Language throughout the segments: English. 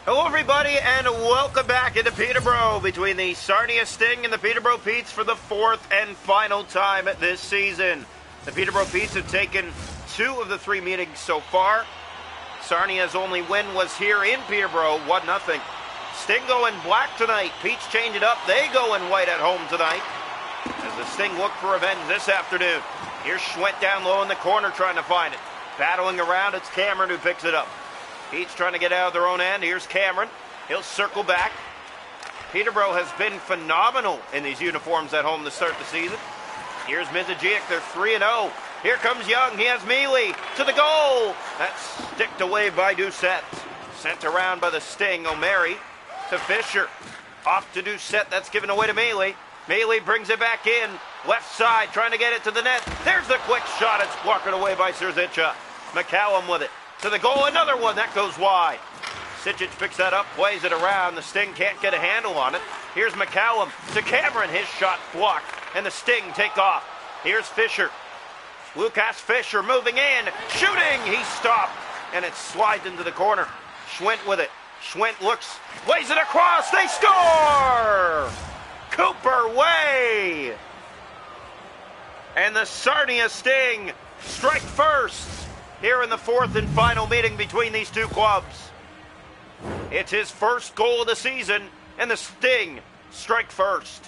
Hello everybody and welcome back into Peterborough between the Sarnia Sting and the Peterborough Petes for the fourth and final time this season. The Peterborough Petes have taken 2 of the 3 meetings so far. Sarnia's only win was here in Peterborough, 1-0. Sting go in black tonight. Petes change it up. They go in white at home tonight as the Sting look for revenge this afternoon. Here's Schwent down low in the corner trying to find it. Battling around, it's Cameron who picks it up. Pete's trying to get out of their own end. Here's Cameron. He'll circle back. Peterborough has been phenomenal in these uniforms at home to start the season. Here's Mizajic. They're 3-0. Here comes Young. He has Mealy to the goal. That's sticked away by Doucette. Sent around by the Sting. O'Mary to Fisher. Off to Doucette. That's given away to Mealy. Mealy brings it back in. Left side trying to get it to the net. There's the quick shot. It's blocked away by Serzica. McCallum with it. To the goal, another one, that goes wide. Sijic picks that up, plays it around. The Sting can't get a handle on it. Here's McCallum to Cameron, his shot blocked, and the Sting take off. Here's Fisher. Lucas Fisher moving in, shooting, he stopped, and it slides into the corner. Schwent with it. Schwent looks, lays it across, they score! Cooper Way! And the Sarnia Sting strike first here in the fourth and final meeting between these two clubs. It's his first goal of the season, and the Sting strike first.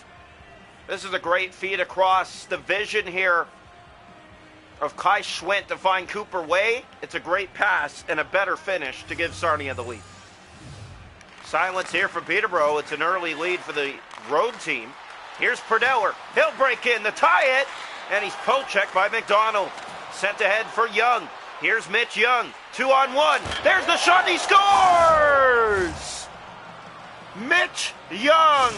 This is a great feed across the vision here of Kai Schwent to find Cooper Way. It's a great pass and a better finish to give Sarnia the lead. Silence here for Peterborough. It's an early lead for the road team. Here's Perdeller. He'll break in to tie it, and he's poke-checked by McDonald. Sent ahead for Young. Here's Mitch Young, 2-on-1. There's the shot, and he scores! Mitch Young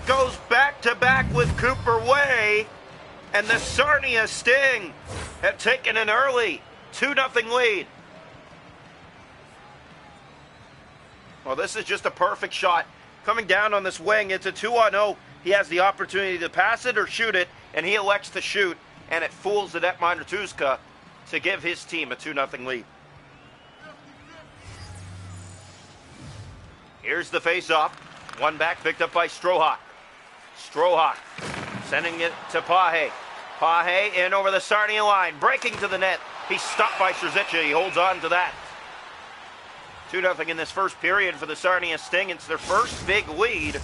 goes back-to-back with Cooper Way, and the Sarnia Sting have taken an early 2-0 lead. Well, this is just a perfect shot. Coming down on this wing, it's a 2-on-0. He has the opportunity to pass it or shoot it, and he elects to shoot, and it fools the netminder Tuska to give his team a 2-0 lead. Here's the face-off. One back picked up by Strohawk. Strohawk sending it to Pahe. Pahe in over the Sarnia line, breaking to the net. He's stopped by Serzica. He holds on to that. 2-0 in this first period for the Sarnia Sting. It's their first big lead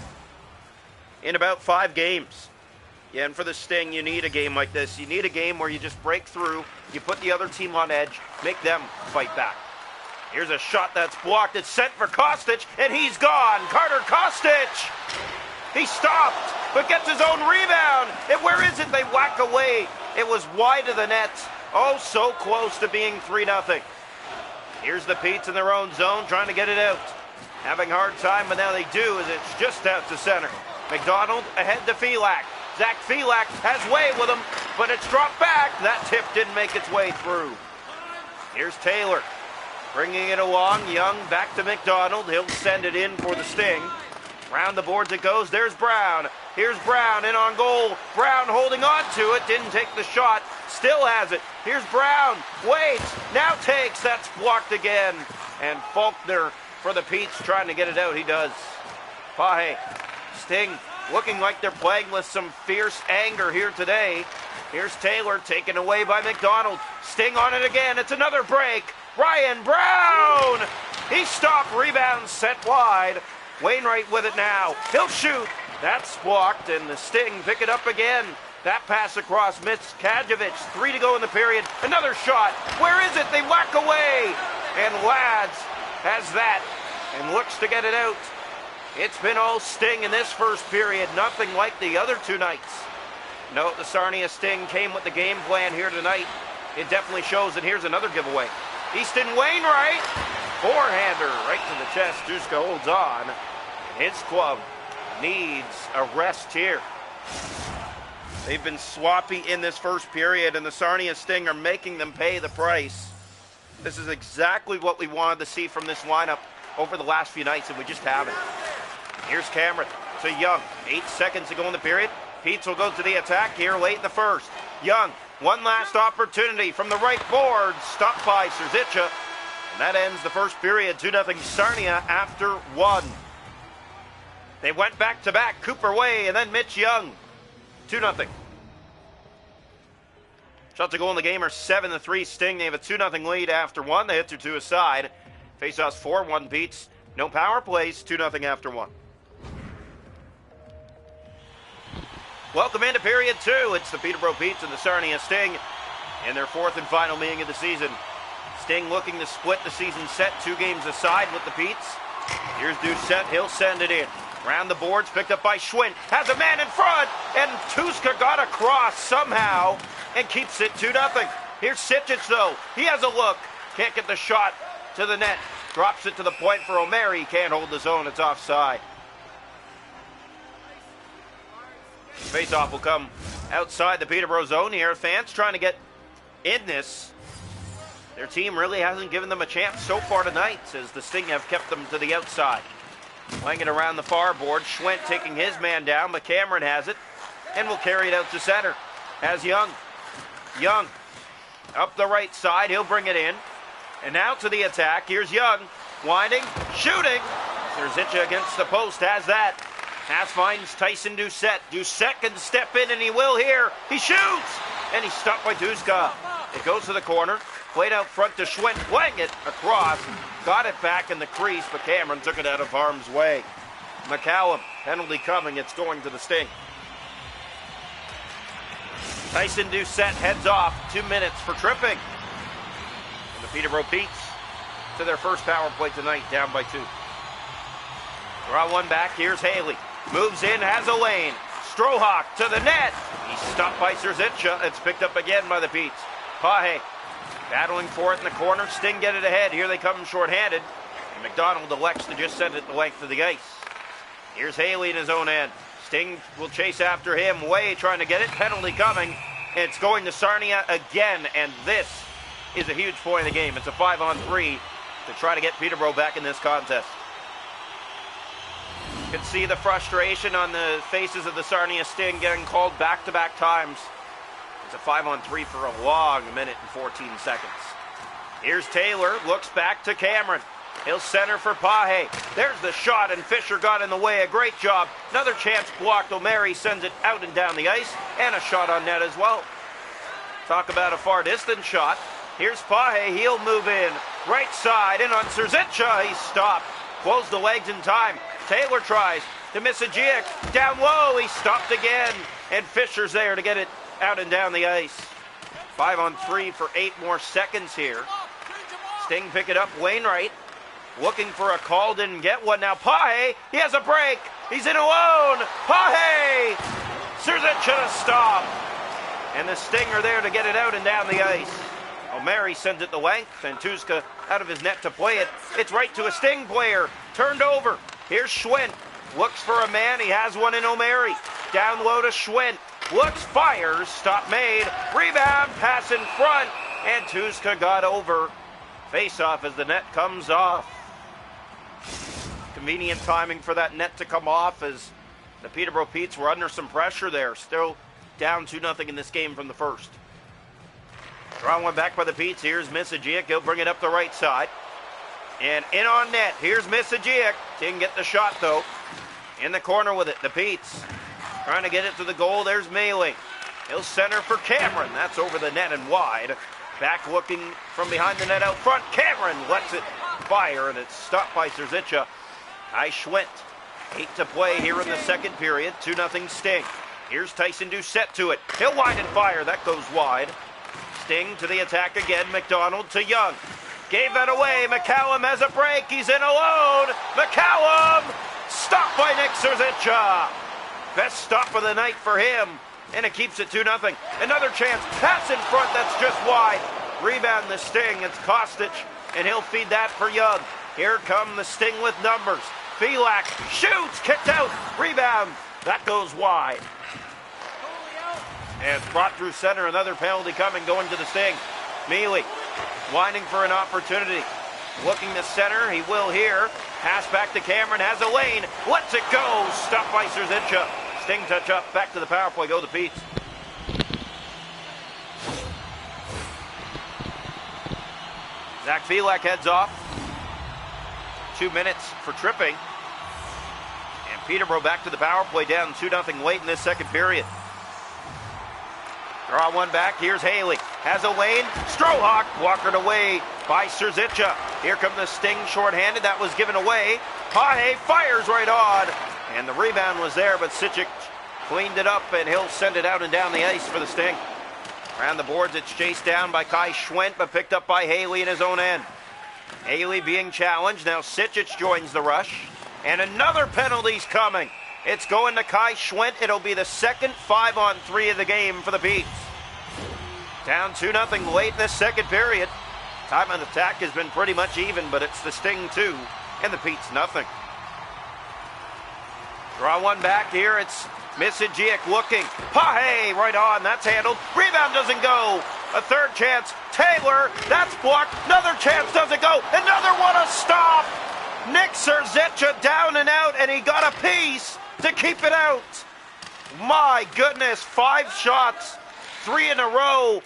in about 5 games. Yeah, and for the Sting, you need a game like this. You need a game where you just break through, you put the other team on edge, make them fight back. Here's a shot that's blocked. It's sent for Kostic, and he's gone. Carter Kostic! He stopped, but gets his own rebound. And where is it? They whack away. It was wide of the net. Oh, so close to being 3-0. Here's the Petes in their own zone, trying to get it out. Having a hard time, but now they do, as it's just out to center. McDonald ahead to Felak. Zach Felak has way with him, but it's dropped back. That tip didn't make its way through. Here's Taylor, bringing it along. Young back to McDonald. He'll send it in for the Sting. Round the boards it goes. There's Brown. Here's Brown in on goal. Brown holding on to it. Didn't take the shot. Still has it. Here's Brown. Waits. Now takes. That's blocked again. And Faulkner for the Petes trying to get it out. He does. Pahe. Sting looking like they're playing with some fierce anger here today. Here's Taylor taken away by McDonald. Sting on it again. It's another break. Ryan Brown! He stopped. Rebound set wide. Wainwright with it now. He'll shoot. That's blocked, and the Sting pick it up again. That pass across Mitskajevic. 3 to go in the period. Another shot. Where is it? They whack away. And Lads has that and looks to get it out. It's been all Sting in this first period. Nothing like the other 2 nights. No, the Sarnia Sting came with the game plan here tonight. It definitely shows, and here's another giveaway. Easton Wainwright. Forehander right to the chest. Duska holds on. His club needs a rest here. They've been sloppy in this first period, and the Sarnia Sting are making them pay the price. This is exactly what we wanted to see from this lineup over the last few nights, and we just haven't. Here's Cameron to Young. 8 seconds to go in the period. Petes will go to the attack here late in the first. Young, one last opportunity from the right board. Stopped by Serzica. And that ends the first period, 2-0 Sarnia after 1. They went back-to-back, Cooper Way and then Mitch Young. 2-0. Shots to goal in the game are 7-3 Sting. They have a 2-0 lead after 1. The hits are to a side. Faceoffs 4-1 beats. No power plays, 2-0 after 1. Welcome into period 2. It's the Peterborough Petes and the Sarnia Sting in their 4th and final meeting of the season. Sting looking to split the season set 2 games aside with the Petes. Here's Doucette, he'll send it in. Round the boards, picked up by Schwinn. Has a man in front, and Tuska got across somehow and keeps it 2-0. Here's Sitchich though. He has a look. Can't get the shot to the net. Drops it to the point for O'Mary. Can't hold the zone. It's offside. Faceoff will come outside the Peterborough zone here. Fans trying to get in this. Their team really hasn't given them a chance so far tonight, as the Sting have kept them to the outside. Playing it around the far board. Schwent taking his man down, but Cameron has it and will carry it out to center. As Young. Young up the right side. He'll bring it in. And now to the attack. Here's Young. Winding. Shooting. Serzicha against the post. Has that. Pass finds Tyson Doucette. Doucette can step in, and he will here. He shoots! And he's stopped by Tuska. It goes to the corner. Played out front to Schwinn. Playing it across. Got it back in the crease, but Cameron took it out of harm's way. McCallum. Penalty coming. It's going to the Sting. Tyson Doucette heads off. 2 minutes for tripping. And the Peterborough Petes to their first power play tonight, down by 2. Draw one back. Here's Haley. Moves in, has a lane. Strohawk to the net. He's stopped by Serzicha. It's picked up again by the Petes. Pahe battling for it in the corner. Sting get it ahead. Here they come shorthanded. And McDonald elects to just send it the length of the ice. Here's Haley in his own end. Sting will chase after him. Way trying to get it. Penalty coming. It's going to Sarnia again. And this is a huge point of the game. It's a 5-on-3 to try to get Peterborough back in this contest. You can see the frustration on the faces of the Sarnia Sting getting called back-to-back times. It's a 5-on-3 for a long minute and 14 seconds. Here's Taylor, looks back to Cameron. He'll center for Pahe. There's the shot, and Fisher got in the way. A great job. Another chance blocked. O'Mary sends it out and down the ice, and a shot on net as well. Talk about a far distance shot. Here's Pahe. He'll move in. Right side, in on Serzicha. He's stopped. Closed the legs in time. Taylor tries to miss a Giek. Down low, he stopped again. And Fisher's there to get it out and down the ice. 5-on-3 for 8 more seconds here. Sting pick it up. Wainwright looking for a call, didn't get one. Now Pahe, he has a break. He's in alone. Pahe! Serzicha to stop. And the Sting are there to get it out and down the ice. O'Mary sends it the length, and Tuska out of his net to play it. It's right to a Sting player. Turned over. Here's Schwinn. Looks for a man. He has one in O'Mary. Down low to Schwinn. Looks, fires. Stop made. Rebound. Pass in front. And Tuska got over. Face-off as the net comes off. Convenient timing for that net to come off as the Peterborough Petes were under some pressure there. Still down 2-0 in this game from the first. Drawn one back by the Petes. Here's Misajic. He'll bring it up the right side. And in on net. Here's Misajic. Didn't get the shot, though. In the corner with it. The Petes trying to get it to the goal. There's Maley. He'll center for Cameron. That's over the net and wide. Back looking from behind the net out front. Cameron lets it fire, and it's stopped by Serzicha. Schwint. 8 to play here in the second period. 2-0 Sting. Here's Tyson Doucette to it. He'll wind and fire. That goes wide. Sting to the attack again. McDonald to Young. Gave that away. McCallum has a break. He's in alone. McCallum stopped by Nick Serzicha. Best stop of the night for him. And it keeps it 2-0. Another chance. Pass in front. That's just wide. Rebound the Sting. It's Kostic. And he'll feed that for Young. Here come the Sting with numbers. Felak shoots. Kicked out. Rebound. That goes wide. And brought through center. Another penalty coming, going to the Sting. Mealy winding for an opportunity. Looking to center. He will here. Pass back to Cameron. Has a lane. Lets it go. Stopped by Serzicha. Sting touch up. Back to the power play. Go the Petes. Zach Felak heads off. 2 minutes for tripping. And Peterborough back to the power play, down 2-0 late in this second period. Draw one back. Here's Haley. Has a lane. Strohawk walkered away by Serzica. Here comes the Sting shorthanded. That was given away. Pahe fires right on. And the rebound was there, but Sitchik cleaned it up, and he'll send it out and down the ice for the Sting. Around the boards, it's chased down by Kai Schwent, but picked up by Haley in his own end. Haley being challenged. Now Sitchich joins the rush. And another penalty's coming. It's going to Kai Schwent. It'll be the second 5-on-3 of the game for the Petes. Down 2-0 late in this second period. Time on attack has been pretty much even, but it's the Sting 2 and the Petes nothing. Draw one back here. It's Misijic looking. Pahe right on. That's handled. Rebound doesn't go. A third chance. Taylor. That's blocked. Another chance doesn't go. Another one, a stop. Nick Serzica down and out, and he got a piece to keep it out. My goodness, 5 shots, 3 in a row,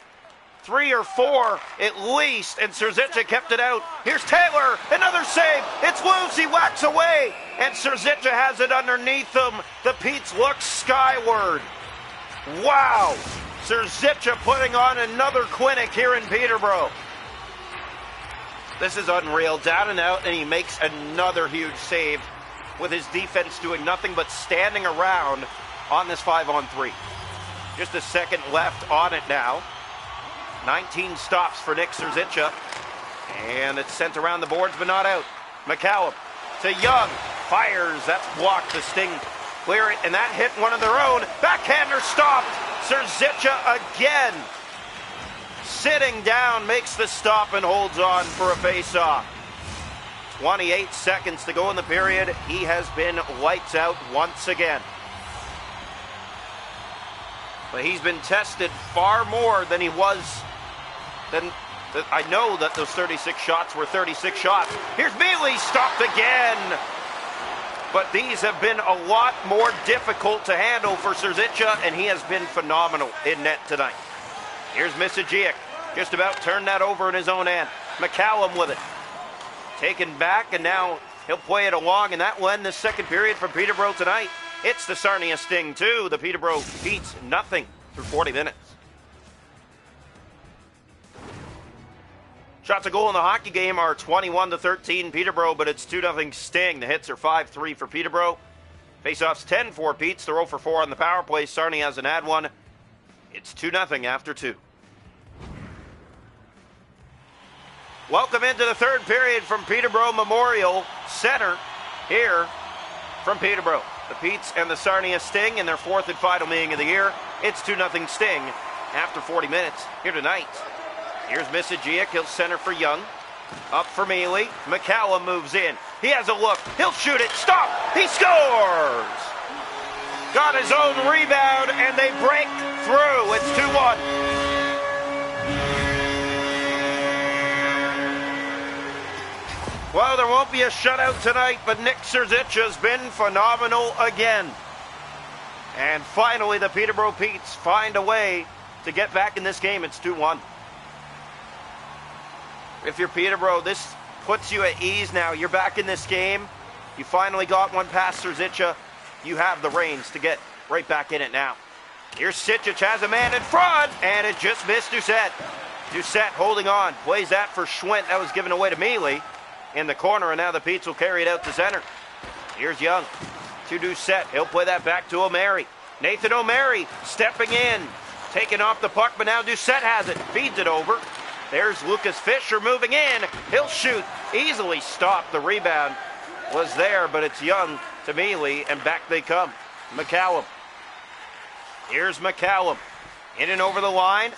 3 or 4 at least, and Serzica kept it out. Here's Taylor, another save. It's loose, he whacks away, and Serzica has it underneath him. The Petes look skyward. Wow, Serzica putting on another clinic here in Peterborough. This is unreal, down and out, and he makes another huge save with his defense doing nothing but standing around on this 5-on-3. Just a second left on it now. 19 stops for Nick Serzica, and it's sent around the boards but not out. McCallum to Young, fires, that's blocked. The Sting clear it, and that hit one of their own. Backhander stopped. Serzica again. Sitting down, makes the stop and holds on for a face-off. 28 seconds to go in the period. He has been lights out once again. But he's been tested far more than he was. I know that those 36 shots were 36 shots. Here's Mealy, stopped again. But these have been a lot more difficult to handle for Serzica, and he has been phenomenal in net tonight. Here's Misijic. Just about turned that over in his own end. McCallum with it. Taken back, and now he'll play it along, and that will end the second period for Peterborough tonight. It's the Sarnia Sting 2. The Peterborough Petes nothing through 40 minutes. Shots a goal in the hockey game are 21-13 Peterborough, but it's 2-0 Sting. The hits are 5-3 for Peterborough. Faceoffs 10-4 Petes. They're 0-4 on the power play. Sarnia hasn't had one. It's 2-0 after 2. Welcome into the third period from Peterborough Memorial Center here from Peterborough. The Petes and the Sarnia Sting in their 4th and final meeting of the year. It's 2-0 Sting after 40 minutes here tonight. Here's Misijic. He'll center for Young. Up for Mealy. McCallum moves in. He has a look. He'll shoot it. Stop. He scores. Got his own rebound, and they break through. It's 2-1. Well, there won't be a shutout tonight, but Nick Serzica has been phenomenal again. And finally, the Peterborough Petes find a way to get back in this game. It's 2-1. If you're Peterborough, this puts you at ease now. You're back in this game. You finally got one past Serzica. You have the reins to get right back in it now. Here's Sitchich, has a man in front, and it just missed Doucette. Doucette holding on. Plays that for Schwent. That was given away to Mealy in the corner, and now the Petes will carry it out to center. Here's Young to Doucette. He'll play that back to O'Mary. Nathan O'Mary stepping in, taking off the puck, but now Doucette has it. Feeds it over. There's Lucas Fisher moving in. He'll shoot. Easily stopped. The rebound was there, but it's Young to Mealy, and back they come. McCallum. Here's McCallum. In and over the line.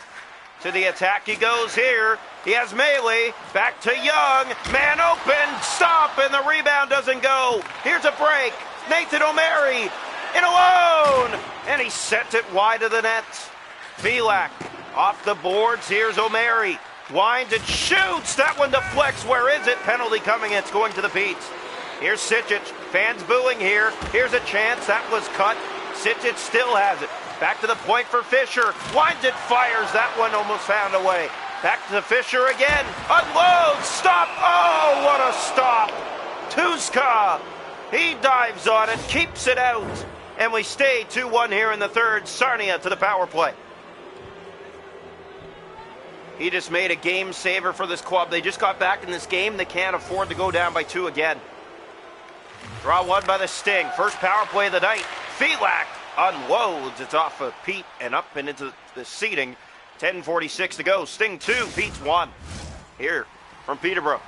To the attack he goes here. He has Mealy. Back to Young. Man open. Stop, and the rebound doesn't go. Here's a break. Nathan O'Mary in alone. And he sent it wide of the net. Felak off the boards. Here's O'Mary. Winds and shoots. That one deflects. Where is it? Penalty coming. It's going to the Petes. Here's Sitchich. Fans booing here. Here's a chance. That was cut. Sitchich still has it. Back to the point for Fisher. Winds and fires. That one almost found a way. Back to Fisher again. Unloads. Stop. Oh, what a stop. Tuska. He dives on it, keeps it out. And we stay 2-1 here in the third. Sarnia to the power play. He just made a game saver for this club. They just got back in this game. They can't afford to go down by 2 again. Draw one by the Sting. First power play of the night. Felak unloads. It's off of Pete and up and into the seating. 10:46 to go. Sting 2, Pete's 1. Here from Peterborough.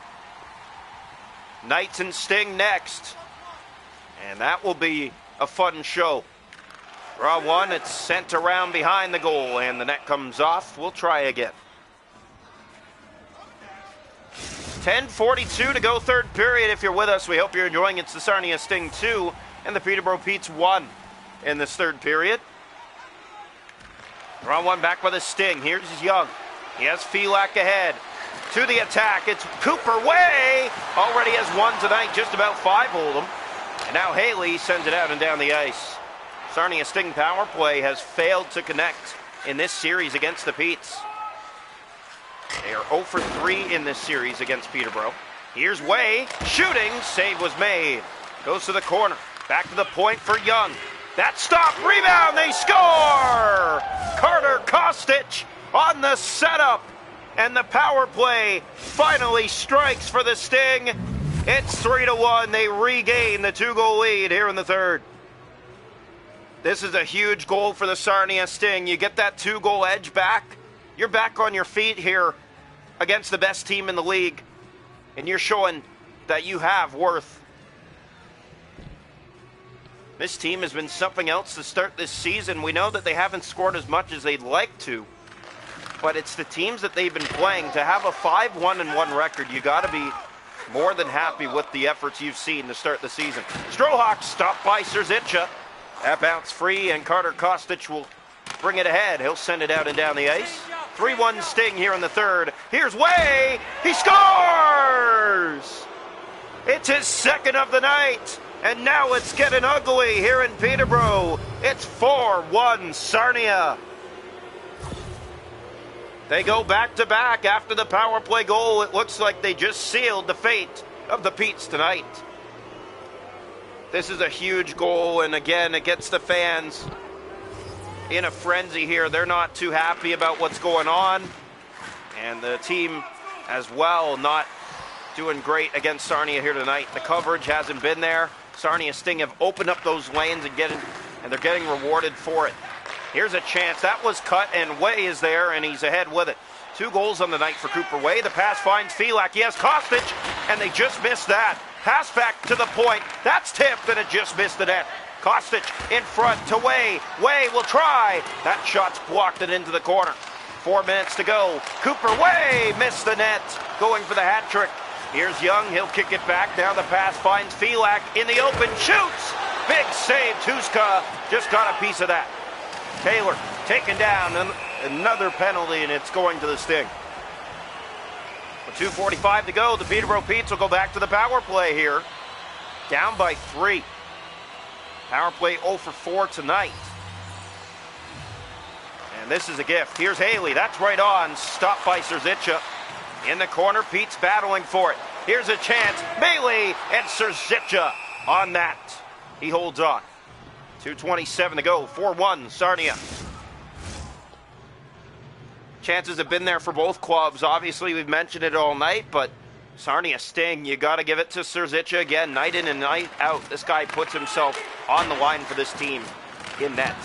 Knights and Sting next. And that will be a fun show. Draw one. It's sent around behind the goal. And the net comes off. We'll try again. 10:42 to go, third period. If you're with us, we hope you're enjoying it. It's the Sarnia Sting 2 and the Peterborough Pete's 1 in this third period. Draw one back by the Sting. Here's Young. He has Felak ahead. To the attack. It's Cooper Way. Already has 1 tonight. Just about 5 hold him. And now Haley sends it out and down the ice. Sarnia Sting power play has failed to connect in this series against the Petes. They are 0 for 3 in this series against Peterborough. Here's Way, shooting, save was made. Goes to the corner, back to the point for Young. That stop, rebound, they score! Carter Kostic on the setup. And the power play finally strikes for the Sting. It's 3-1, they regain the 2-goal lead here in the third. This is a huge goal for the Sarnia Sting. You get that 2-goal edge back. You're back on your feet here against the best team in the league, and you're showing that you have worth. This team has been something else to start this season. We know that they haven't scored as much as they'd like to, but it's the teams that they've been playing. To have a 5-1-1 record, you got to be more than happy with the efforts you've seen to start the season. Strohawk stopped by Serzica. That bounce free, and Carter Kostic will bring it ahead. He'll send it out and down the ice. 3-1 Sting here in the third. Here's Way. He scores! It's his second of the night. And now it's getting ugly here in Peterborough. It's 4-1 Sarnia. They go back-to-back after the power play goal. It looks like they just sealed the fate of the Petes tonight. This is a huge goal, and again, it gets the fans in a frenzy here. They're not too happy about what's going on, and the team as well not doing great against Sarnia here tonight. The coverage hasn't been there. Sarnia Sting have opened up those lanes and they're getting rewarded for it. Here's a chance. That was cut, and Way is there, and he's ahead with it. 2 goals on the night for Cooper Way. The pass finds Felak. He has Kostic, and they just missed that. Pass back to the point. That's tipped, and it just missed the net. Kostic in front to Way. Way will try. That shot's blocked and into the corner. 4 minutes to go. Cooper Way missed the net, going for the hat trick. Here's Young. He'll kick it back. Now the pass finds Felak in the open. Shoots. Big save. Tuska just got a piece of that. Taylor taken down, and another penalty, and it's going to the Sting. With 2:45 to go, the Peterborough Petes will go back to the power play here. Down by 3. Power play 0 for 4 tonight. And this is a gift. Here's Haley. That's right on. Stopped by Serzica. In the corner, Pete's battling for it. Here's a chance. Bailey and Serzica on that. He holds on. 2:27 to go. 4-1 Sarnia. Chances have been there for both clubs. Obviously, we've mentioned it all night, but Sarnia Sting, you got to give it to Serzica again. Night in and night out, this guy puts himself on the line for this team in net.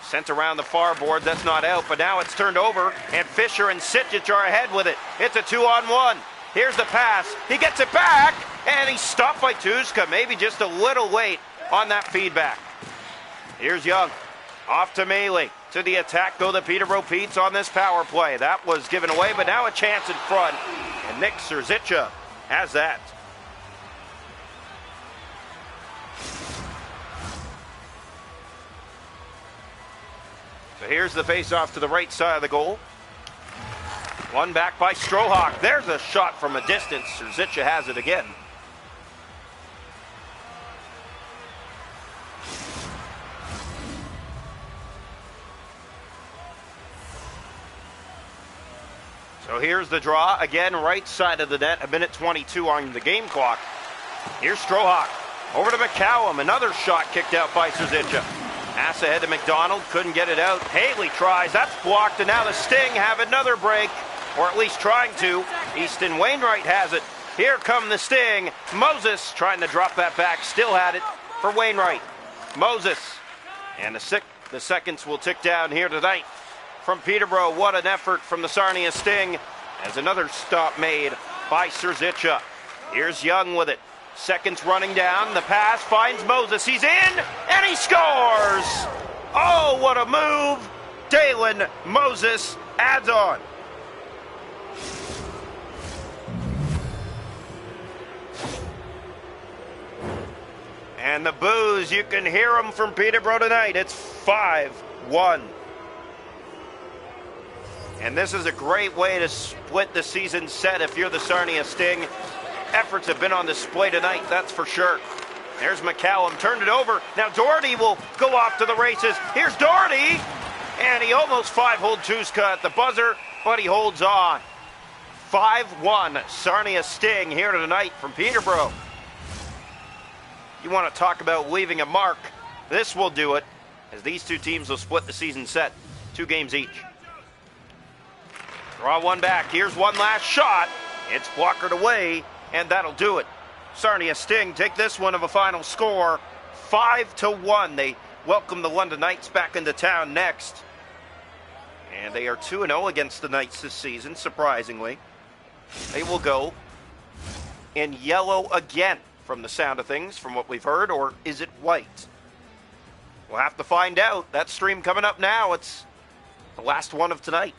Sent around the far board, that's not out, but now it's turned over, and Fisher and Sitchich are ahead with it. It's a 2-on-1. Here's the pass. He gets it back, and he's stopped by Tuska. Maybe just a little late on that feedback. Here's Young. Off to Mealy. To the attack go the Peterborough Petes on this power play. That was given away, but now a chance in front. And Nick Serzica has that. So here's the face-off to the right side of the goal. One back by Strohawk. There's a shot from a distance. Serzica has it again. So So here's the draw. Again, right side of the net. 1:22 on the game clock. Here's Strohawk. Over to McCallum. Another shot kicked out by Serzicha. Pass ahead to McDonald. Couldn't get it out. Haley tries. That's blocked. And now the Sting have another break. Or at least trying to. Easton Wainwright has it. Here come the Sting. Moses trying to drop that back. Still had it for Wainwright. Moses. And the seconds will tick down here tonight from Peterborough. What an effort from the Sarnia Sting as another stop made by Serzicha. Here's Young with it. Seconds running down. The pass finds Moses. He's in and he scores. Oh, what a move. Dalen Moses adds on. And the boos, you can hear them from Peterborough tonight. It's 5-1. And this is a great way to split the season set if you're the Sarnia Sting. Efforts have been on display tonight, that's for sure. There's McCallum, turned it over. Now Doherty will go off to the races. Here's Doherty! And he almost five-holed Tuska at the buzzer, but he holds on. 5-1, Sarnia Sting here tonight from Peterborough. You want to talk about leaving a mark, this will do it, as these two teams will split the season set. 2 games each. Draw one back. Here's one last shot. It's blockered away, and that'll do it. Sarnia Sting take this one of a final score, 5-1. They welcome the London Knights back into town next. And they are 2-0 against the Knights this season, surprisingly. They will go in yellow again, from the sound of things, from what we've heard, or is it white? We'll have to find out. That stream coming up now. It's the last one of tonight.